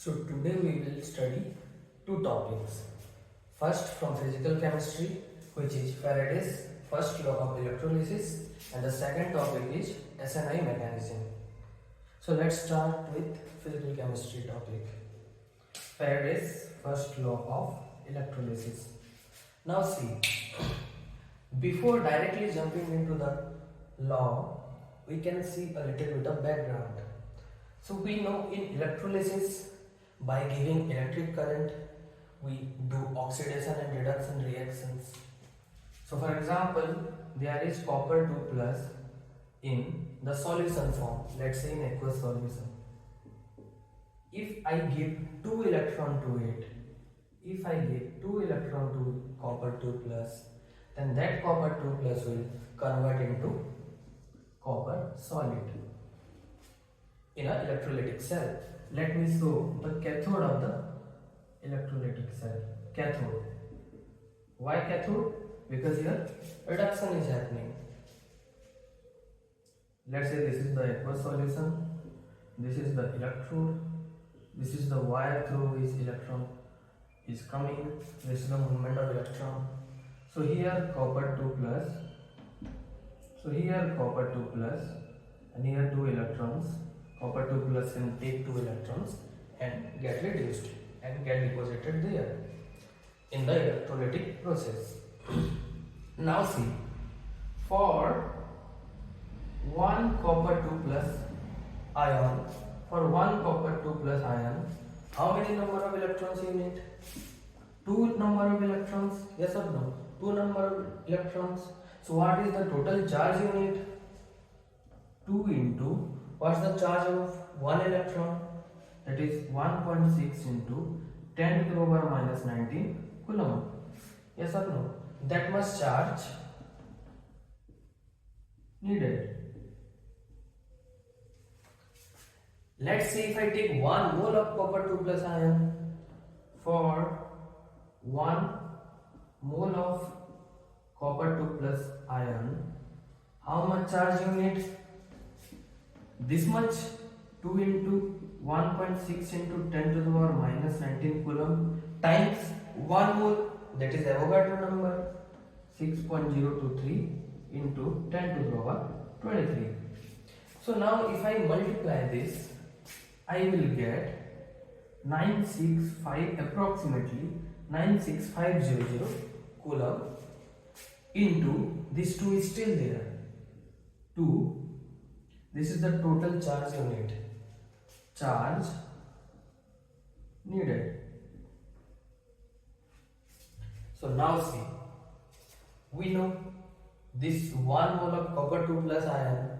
So today we will study two topics. First from physical chemistry, which is Faraday's first law of electrolysis, and the second topic is SNi mechanism. So let's start with physical chemistry topic. Faraday's first law of electrolysis. Now see, before directly jumping into the law, we can see a little bit of background. So we know in electrolysis, by giving electric current, we do oxidation and reduction reactions. So for example, there is copper 2 plus in the solution form, let's say in aqueous solution. If I give 2 electron to it, if I give 2 electron to copper 2 plus, then that copper 2 plus will convert into copper solid in an electrolytic cell. Let me show the cathode of the electrolytic cell. Cathode. Why cathode? Because here reduction is happening. Let's say this is the aqueous solution, this is the electrode, this is the wire through which electron is coming, this is the movement of electron. So here copper 2 plus, so here copper 2 plus, and here 2 electrons. Copper 2 plus can take 2 electrons and get reduced and get deposited there in the electrolytic process. Now see, for one copper 2 plus ion, how many number of electrons you need? 2 number of electrons, yes or no? 2 number of electrons. So what is the total charge you need? 2 into, what's the charge of 1 electron? That is 1.6 into 10 to the power minus 19 coulomb. Yes or no? That much charge needed. Let's see, if I take 1 mole of copper 2 plus ion, for 1 mole of copper 2 plus ion, how much charge you need? This much, 2 into 1.6 into 10 to the power minus 19 coulomb times 1 mole, that is Avogadro number, 6.023 into 10 to the power 23. So now if I multiply this, I will get 965, approximately 96500 coulomb into this 2 is still there, 2. This is the total charge you need. Charge needed. So now see, we know this 1 mole of copper 2 plus ion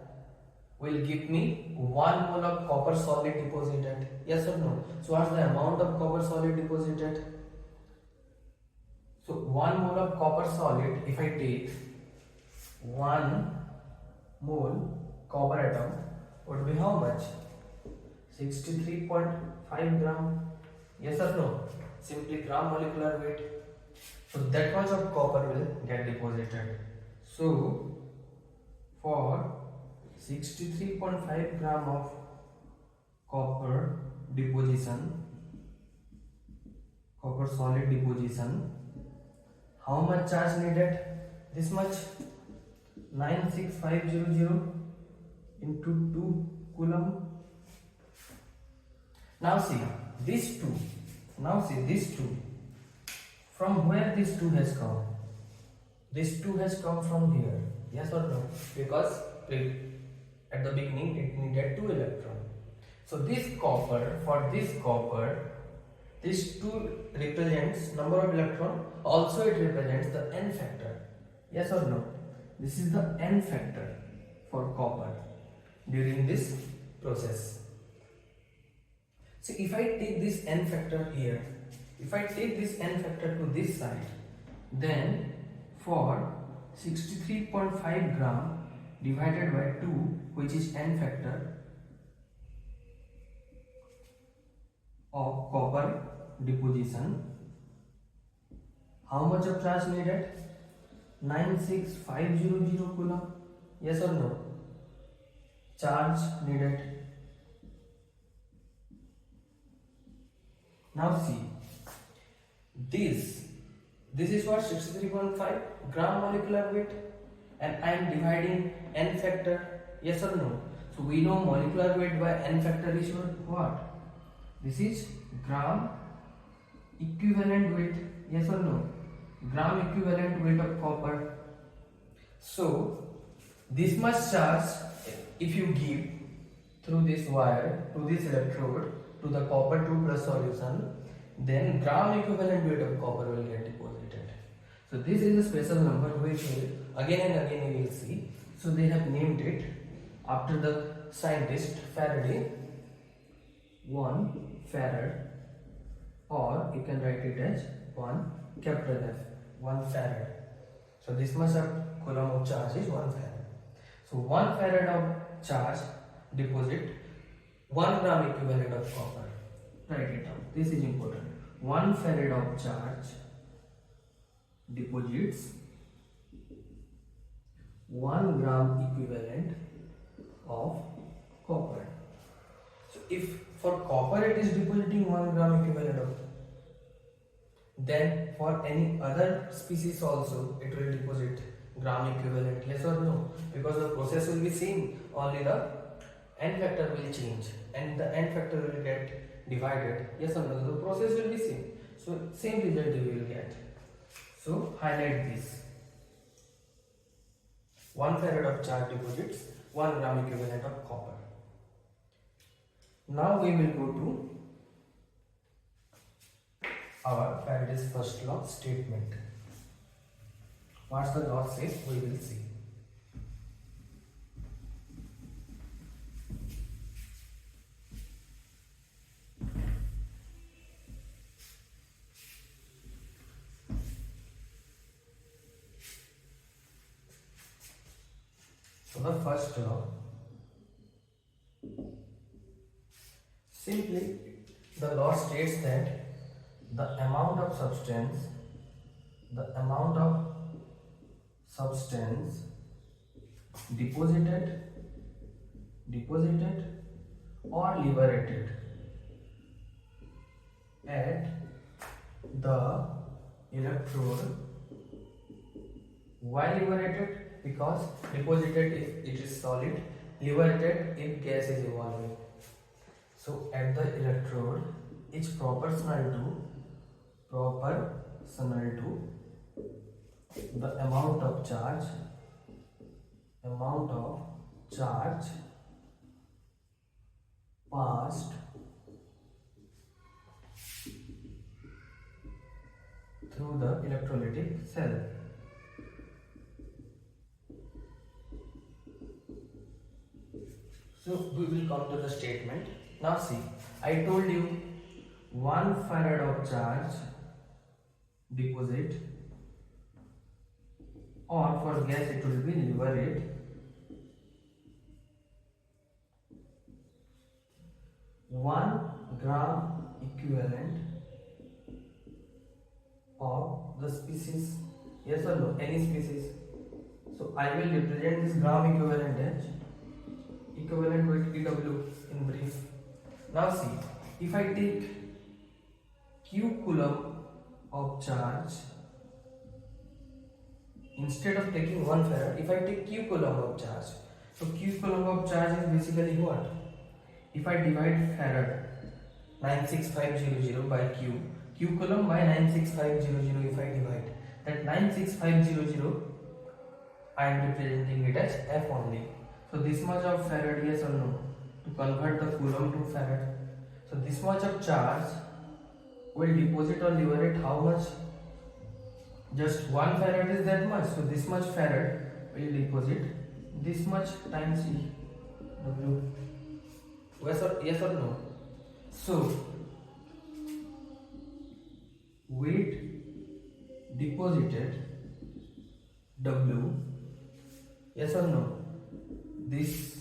will give me 1 mole of copper solid deposited. Yes or no? So what's the amount of copper solid deposited? So 1 mole of copper solid, if I take 1 mole copper atom, would be how much? 63.5 gram. Yes or no? Simply gram molecular weight. So that much of copper will get deposited. So for 63.5 gram of copper deposition, copper solid deposition, how much charge needed? This much, 96500 into 2 coulomb. Now see this 2. Now see this 2. From where this 2 has come? This 2 has come from here. Yes or no? Because at the beginning it needed 2 electrons. So this copper, for this copper, this 2 represents number of electron. Also it represents the n factor. Yes or no? This is the n factor for copper during this process. So if I take this n factor here, if I take this n factor to this side, then for 63.5 gram divided by 2, which is n factor of copper deposition, how much of charge needed? 96500 coulomb. Yes or no? Charge needed. Now see, this is what 63.5 gram molecular weight, and I am dividing n factor, yes or no? So we know molecular weight by n factor is what? This is gram equivalent weight, yes or no? Gram equivalent weight of copper. So this much charge, if you give through this wire to this electrode to the copper 2 plus solution, then gram equivalent weight of copper will get deposited. So this is a special number which will again and again you will see. So they have named it after the scientist Faraday, 1 farad, or you can write it as 1 capital F, 1 farad. So this much of coulomb of charge is 1 farad. So 1 farad of charge deposit 1 gram equivalent of copper. Write it down. This is important. 1 farad of charge deposits 1 gram equivalent of copper. So if for copper it is depositing 1 gram equivalent of, then for any other species also it will deposit gram equivalent, yes or no? Because the process will be same, only the n factor will change and the n factor will get divided, yes or no? The process will be same, so same result you will get. So highlight this. 1 farad of charge deposits 1 gram equivalent of copper. Now we will go to our Faraday's first law statement. What's the law says, we will see. So the first law, simply the law states that the amount of substance deposited or liberated at the electrode. Why liberated? Because deposited if it is solid, liberated if gas is evolving. So at the electrode is proportional to the amount of charge passed through the electrolytic cell. So we will come to the statement. Now see, I told you 1 farad of charge deposit, or for gas it will be liberate 1 gram equivalent of the species, yes or no, any species. So I will represent this gram equivalent as equivalent with EW in brief. Now see, if I take q coulomb of charge, instead of taking 1 farad, if I take q coulomb of charge, so q coulomb of charge is basically what? If I divide farad 96500 by q coulomb by 96500, if I divide that 96500, I am representing it as F only. So this much of farad, yes or no? To convert the coulomb to farad. So this much of charge will deposit or liberate how much? Just 1 farad is that much. So this much farad will deposit this much times E W. Yes or no? So weight deposited W, yes or no? This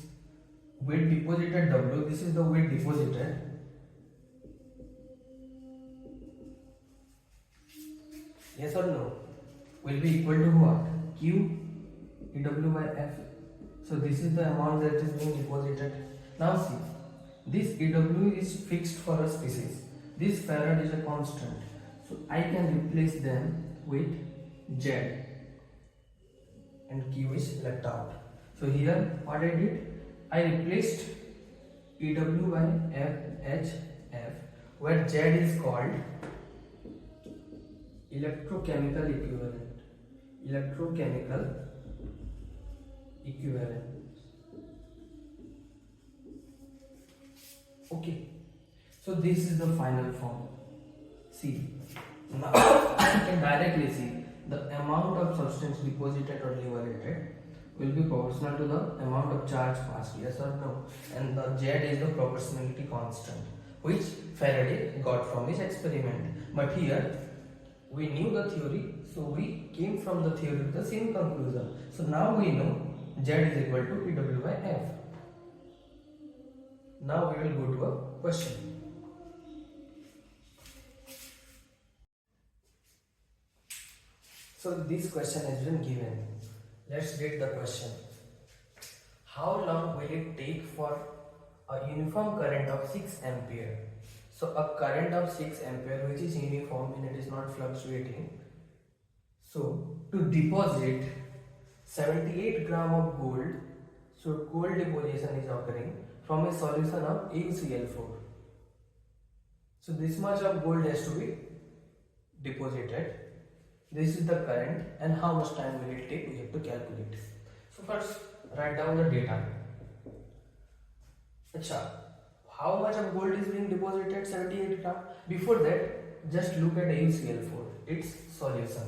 weight deposited W, this is the weight deposited, yes or no, will be equal to what? Q EW by F. So this is the amount that is being deposited. Now see, this EW is fixed for a species. This farad is a constant, so I can replace them with Z and Q is left out. So here what I did, I replaced EW by FHF, where Z is called electrochemical equivalent. Electrochemical equivalent. Okay. So this is the final form. See, now I can directly see the amount of substance deposited or liberated will be proportional to the amount of charge passed, yes or no? And the Z is the proportionality constant, which Faraday got from his experiment. But here we knew the theory, so we came from the theory to the same conclusion. So now we know Z is equal to EW by F. Now we will go to a question. So this question has been given. Let's read the question. How long will it take for a uniform current of 6 ampere? So a current of 6 ampere which is uniform and it is not fluctuating. So to deposit 78 gram of gold, so gold deposition is occurring from a solution of AuCl4. So this much of gold has to be deposited. This is the current and how much time will it take, we have to calculate. So first write down the data. Achha, how much of gold is being deposited? 78 gram. Before that, just look at AuCl4, its solution.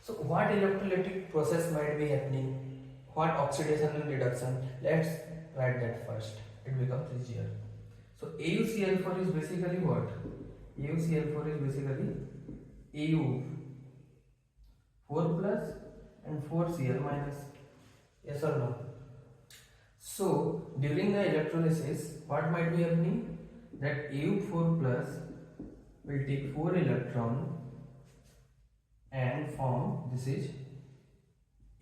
So what electrolytic process might be happening? What oxidation and reduction? Let's write that first. It becomes easier. So AuCl4 is basically what? AuCl4 is basically Au 4 plus and 4Cl minus. Yes or no? So during the electrolysis, what might be happening? That Au4 plus will take 4 electron and form, this is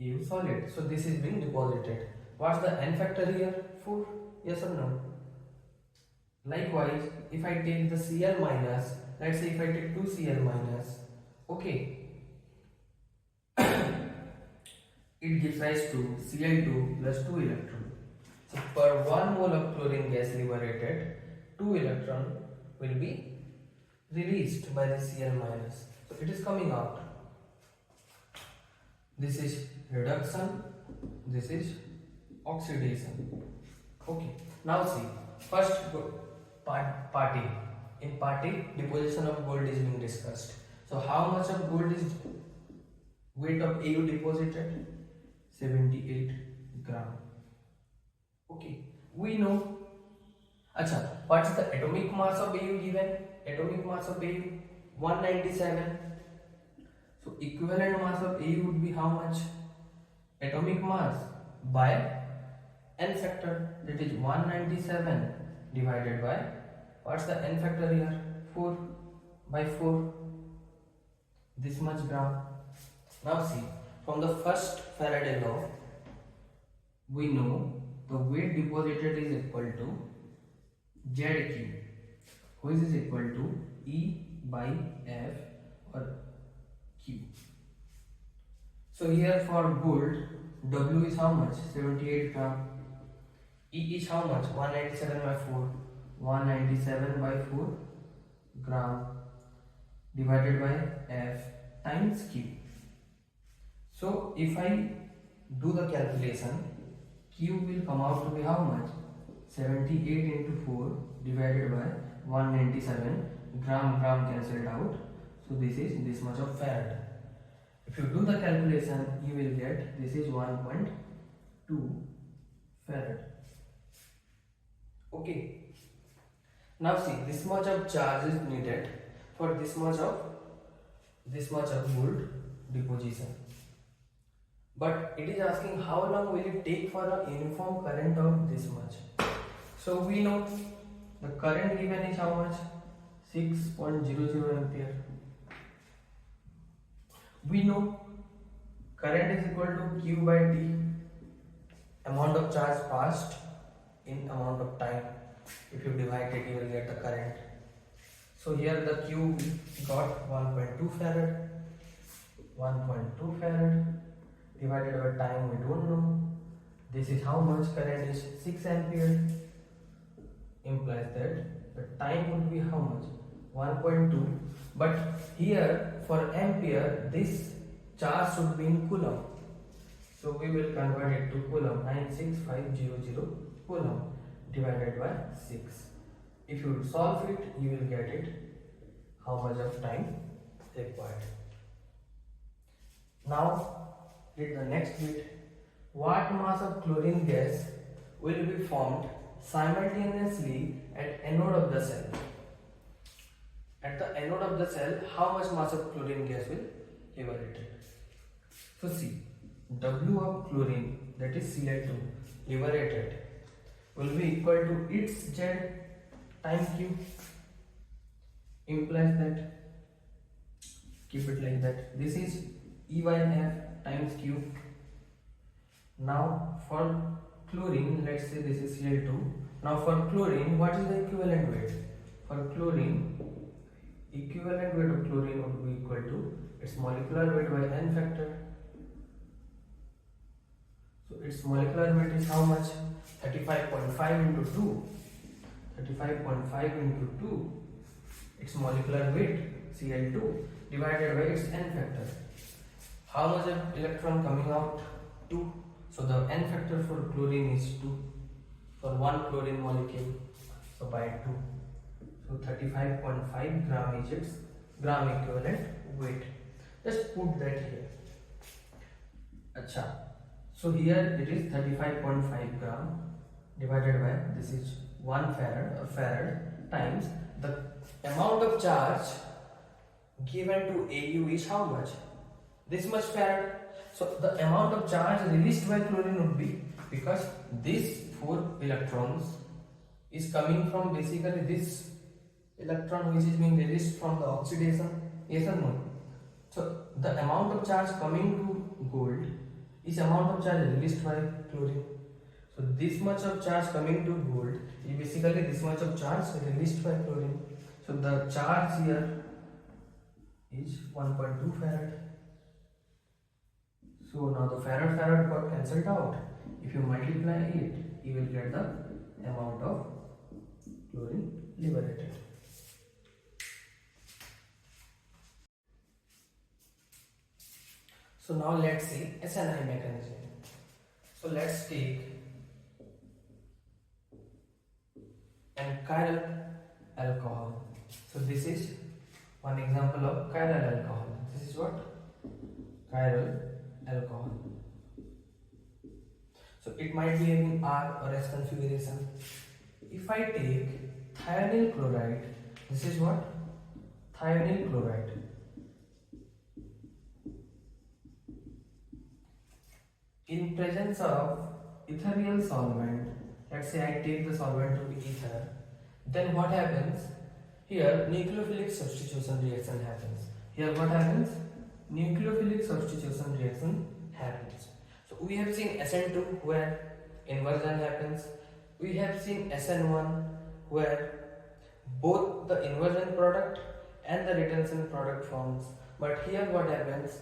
Au solid. So this is being deposited. What's the N factor here? 4. Yes or no? Likewise, if I take the Cl minus, let's say if I take 2 Cl minus, okay, it gives rise to Cl2 plus 2 electron. So per 1 mole of chlorine gas liberated, 2 electron will be released by the Cl minus. So it is coming out. This is reduction, this is oxidation. Okay, now see, first part A. In part A, deposition of gold is being discussed. So how much of gold is weight of Au deposited? 78 gram. Okay, we know. Acha, what is the atomic mass of Au given? Atomic mass of Au 197. So equivalent mass of Au would be how much? Atomic mass by N factor, that is 197 divided by, what's the N factor here? 4 by 4, this much gram. Now see, from the first Faraday law, we know the weight deposited is equal to ZQ, which is equal to E by F or Q. So here for gold, W is how much? 78 gram. E is how much? 197 by 4. 197 by 4 gram divided by F times Q. So if I do the calculation, Q will come out to be how much? 78 into 4 divided by 197. Gram cancelled out. So this is this much of farad. If you do the calculation, you will get this is 1.2 farad. Okay. Now see, this much of charge is needed for this much of gold deposition. But it is asking how long will it take for a uniform current of this much. So we know the current given is how much? 6.00 ampere. We know current is equal to Q by T, amount of charge passed in amount of time. If you divide it, you will get the current. So here the Q got 1.2 farad. 1.2 farad divided by time we don't know. This is how much current is 6 ampere. Implies that the time would be how much? 1.2. But here for ampere this charge should be in coulomb. So we will convert it to coulomb. 96500 coulomb divided by 6. If you solve it, you will get it how much of time required. Now read the next bit. What mass of chlorine gas will be formed simultaneously at anode of the cell? At the anode of the cell, how much mass of chlorine gas will liberated? So see, W of chlorine, that is Cl2, liberated will be equal to its Z time Q. Implies that, keep it like that, this is E by F times Q. Now for chlorine, let's say this is Cl2. Now for chlorine, what is the equivalent weight? For chlorine, equivalent weight of chlorine would be equal to its molecular weight by N factor. So its molecular weight is how much? 35.5 into 2. 35.5 into 2. Its molecular weight Cl2 divided by its N factor. How much of electron coming out? 2. So the N factor for chlorine is 2 for one chlorine molecule. So by 2. So 35.5 gram is its gram equivalent weight. Just put that here. Acha. So here it is 35.5 gram divided by, this is 1 farad or farad times the amount of charge given to AU is how much? This much farad. So the amount of charge released by chlorine would be, because these 4 electrons is coming from basically this electron which is being released from the oxidation, yes or no? So the amount of charge coming to gold is amount of charge released by chlorine. So this much of charge coming to gold is basically this much of charge released by chlorine. So the charge here is 1.2 farad. So now the farad got cancelled out. If you multiply it, you will get the amount of chlorine liberated. So now let's see SNi mechanism. So let's take an chiral alcohol. So this is one example of chiral alcohol. This is what? Chiral alcohol. So it might be having R or S configuration. If I take thionyl chloride, this is what? Thionyl chloride. In presence of ethereal solvent, let's say I take the solvent to be ether, then what happens? Here nucleophilic substitution reaction happens. Here what happens? Nucleophilic substitution reaction happens. So we have seen SN2 where inversion happens. We have seen SN1 where both the inversion product and the retention product forms. But here what happens?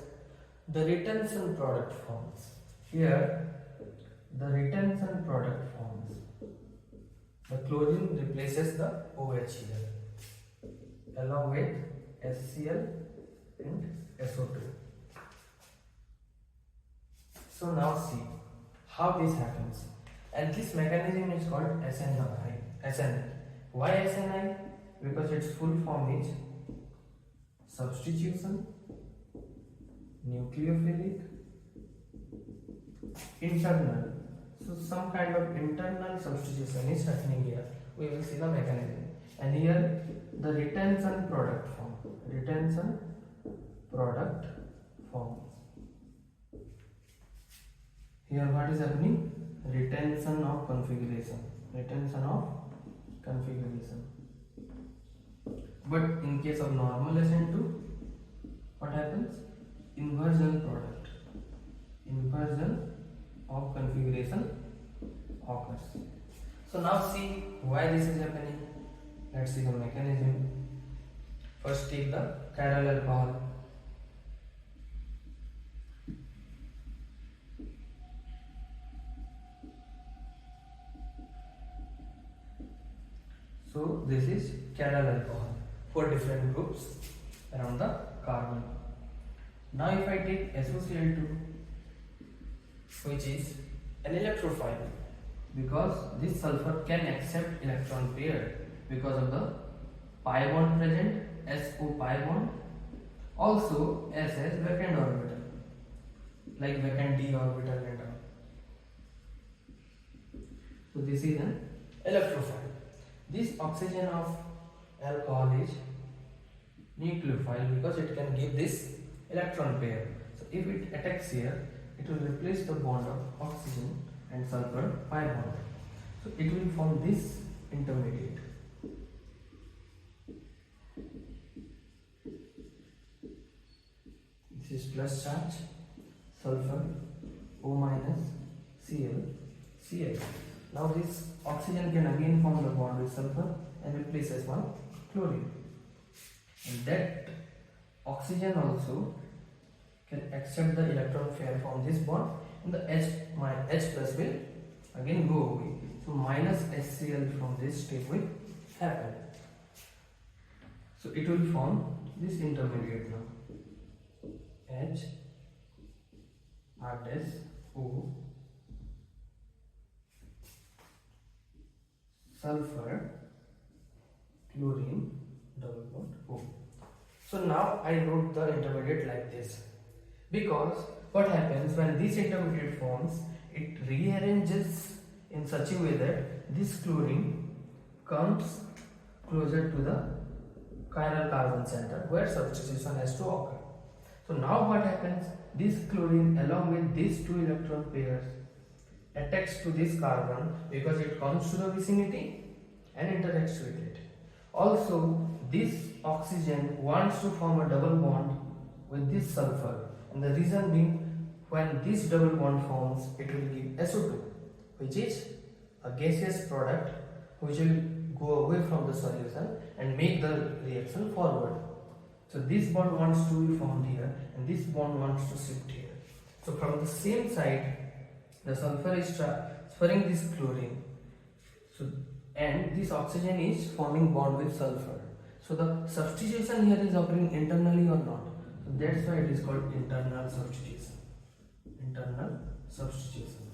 The retention product forms. Here the retention product forms. The chlorine replaces the OH here along with HCl and SO2. So now see how this happens. And this mechanism is called SNi. Why SNi? Because its full form is substitution, nucleophilic, internal. So some kind of internal substitution is happening here. We will see the mechanism. And here the retention product form. Retention product form. Here what is happening? Retention of configuration. Retention of configuration. But in case of normal SN2, what happens? Inversion product. Inversion of configuration occurs. So now see why this is happening. Let's see the mechanism. First take the chiral alcohol. So this is chiral alcohol. 4 different groups around the carbon. Now if I take SOCl2, which is an electrophile, because this sulfur can accept electron pair because of the pi bond present, SO pi bond. Also S has vacant orbital, like vacant d orbital and all. So this is an electrophile. This oxygen of alcohol is nucleophile because it can give this electron pair. So if it attacks here, it will replace the bond of oxygen and sulfur pi bond. So it will form this intermediate. This is plus charge, sulfur, O minus, Cl, Cl. Now this oxygen can again form the bond with sulfur and replace as one chlorine. And that oxygen also can accept the electron pair from this bond, and the H plus will again go away. So minus HCl from this step will happen. So it will form this intermediate now. H R dash O sulfur chlorine double bond O. So now I wrote the intermediate like this, because what happens when this intermediate forms, it rearranges in such a way that this chlorine comes closer to the chiral carbon center where substitution has to occur. So now what happens, this chlorine along with these two electron pairs attacks to this carbon because it comes to the vicinity and interacts with it. Also this oxygen wants to form a double bond with this sulfur, and the reason being, when this double bond forms, it will give SO2, which is a gaseous product which will go away from the solution and make the reaction forward. So this bond wants to be formed here and this bond wants to shift here. So from the same side, the sulfur is transferring this chlorine, so and this oxygen is forming bond with sulfur. So the substitution here is occurring internally or not. So that's why it is called internal substitution. Internal substitution,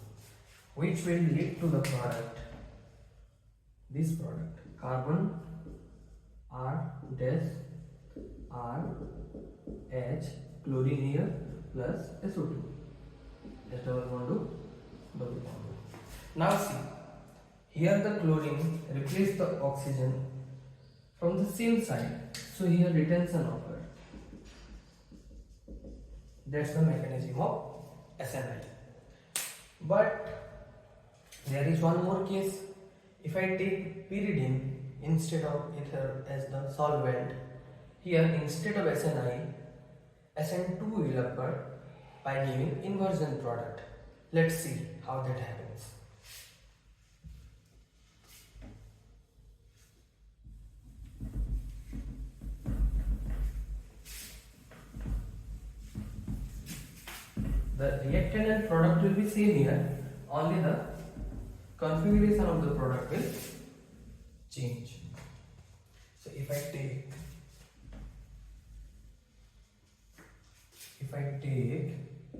which will lead to the product. This product, carbon R dash R H chlorine here plus SO2. That's double bond to double bond. Now see, here the chlorine replaces the oxygen from the same side. So here retention occurs. That's the mechanism of SNi. But there is one more case. If I take pyridine instead of ether as the solvent, here instead of SNi, SN2 will occur by giving inversion product. Let's see how that happens. The reactant and product will be same here, only the configuration of the product will change. So if I take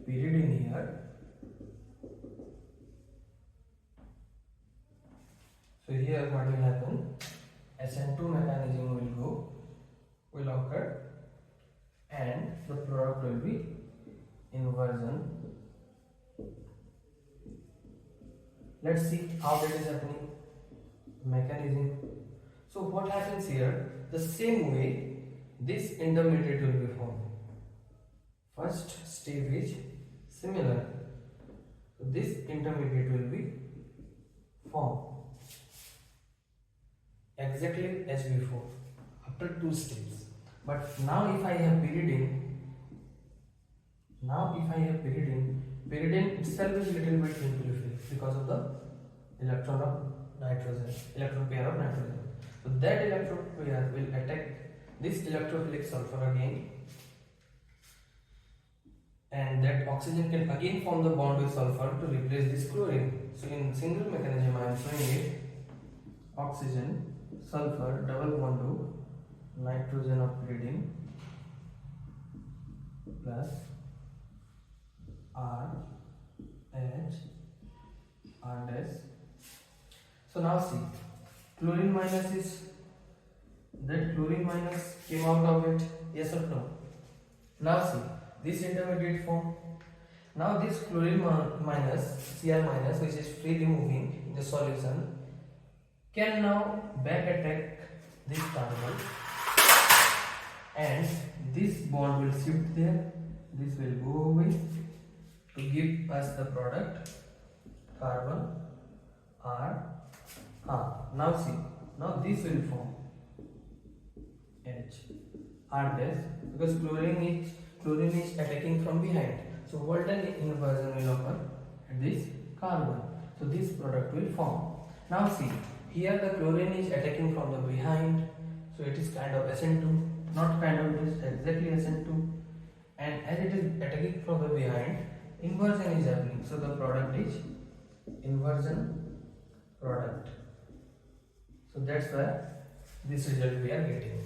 pyridine here, so here what will happen, SN2 mechanism will occur and the product will be inversion. Let's see how that is happening. Mechanism. So what happens here? The same way this intermediate will be formed. First step is similar. So this intermediate will be formed exactly as before after 2 steps. But now if I have pyridine, pyridine itself is little bit nucleophilic because of the electron pair of nitrogen. So that electron pair will attack this electrophilic sulfur again, and that oxygen can again form the bond with sulfur to replace this chlorine. So in single mechanism I am showing it, oxygen, sulfur, double bond to nitrogen of pyridine plus R, H, R dash. So now see, chlorine minus is, that chlorine minus came out of it, yes or no? Now see, this intermediate form. Now this chlorine minus, Cr minus, which is freely moving in the solution, can now back attack this carbon, and this bond will shift there, this will go away to give us the product carbon R. Now see, now this will form H, R dash, because chlorine is attacking from behind. So Walton inversion will occur at this carbon. So this product will form. Now see, here the chlorine is attacking from the behind. So it is kind of SN2, not kind of, it is exactly SN2. And as it is attacking from the behind, inversion is happening. So the product is inversion product. So that's why this result we are getting.